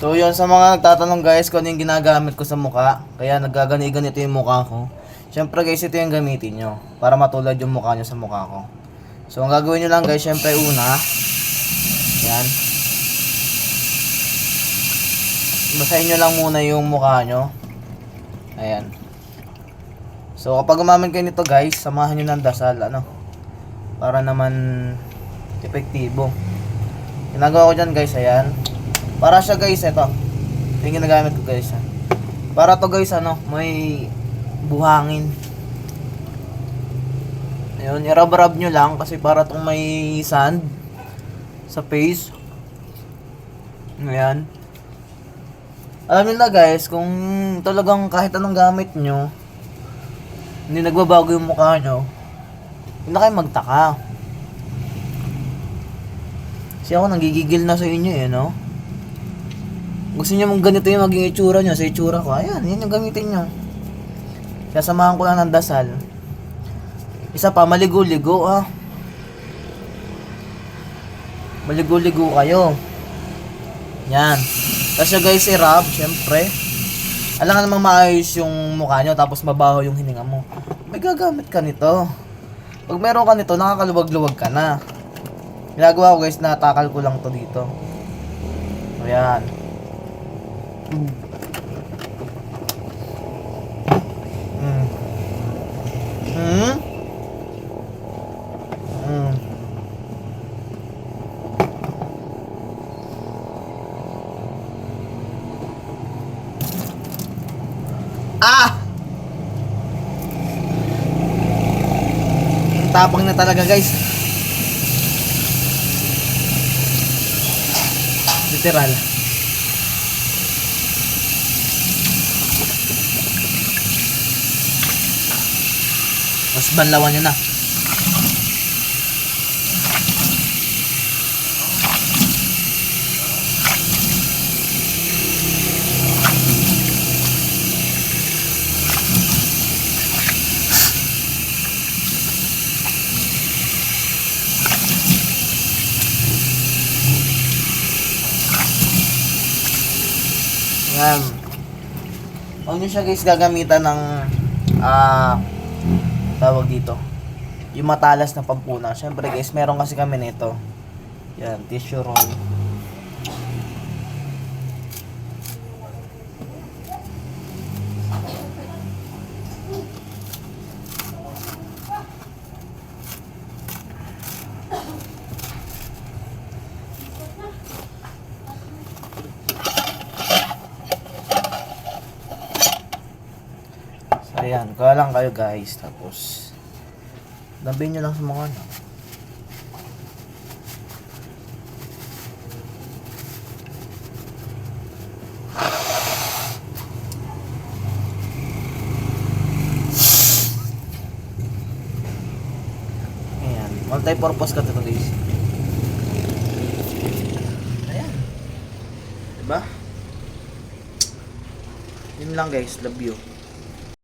So yun, sa mga nagtatanong guys kung ano yung ginagamit ko sa mukha, kaya nagagani-ganito yung mukha ko. Syempre guys, ito yung gamitin nyo para matulad yung mukha nyo sa mukha ko. So ang gagawin nyo lang guys, syempre una, yan, basahin nyo lang muna yung mukha nyo. Ayan. So kapag gumamit kayo nito guys, samahan nyo ng dasal, para naman epektibo. Ginagawa ko dyan guys, ayan. Para siya guys, ito yung ginagamit ko guys, ha. Para to guys, may buhangin. Ayun, i-rub-rub nyo lang kasi para tong may sand sa face. Ayan. Alam nyo na guys, kung talagang kahit anong gamit nyo, hindi nagbabago yung mukha nyo, hindi na kayo magtaka. Kasi ako nanggigigil na sa inyo no? Gusto nyo mong ganito yung maging itsura nyo sa itsura ko, ayan, yan yung gamitin nyo. Kaya samahan ko lang ng dasal. Isa pa, maligo-ligo Maligo-ligo kayo. Yan. Kasi guys, i-rub, syempre. Alam nga namang maayos yung mukha nyo, tapos mabaho yung hininga mo. May gagamit ka nito. Pag meron ka nito, nakakaluwag-luwag ka na. Ginagawa ko guys, natakal ko lang to dito. Ayan. Tapang na talaga guys. Literal. Mas banlawan nyo na. Yan. Huwag nyo siya guys gagamitan ng tawag dito, yung matalas na pampunan. Syempre guys, meron kasi kami nito. Yan, tissue roll. Ayan, kaya lang kayo guys. Tapos dambihin nyo lang sa mga ayan, multi-purpose ka to guys. Ayan, diba? Yun lang guys, love you.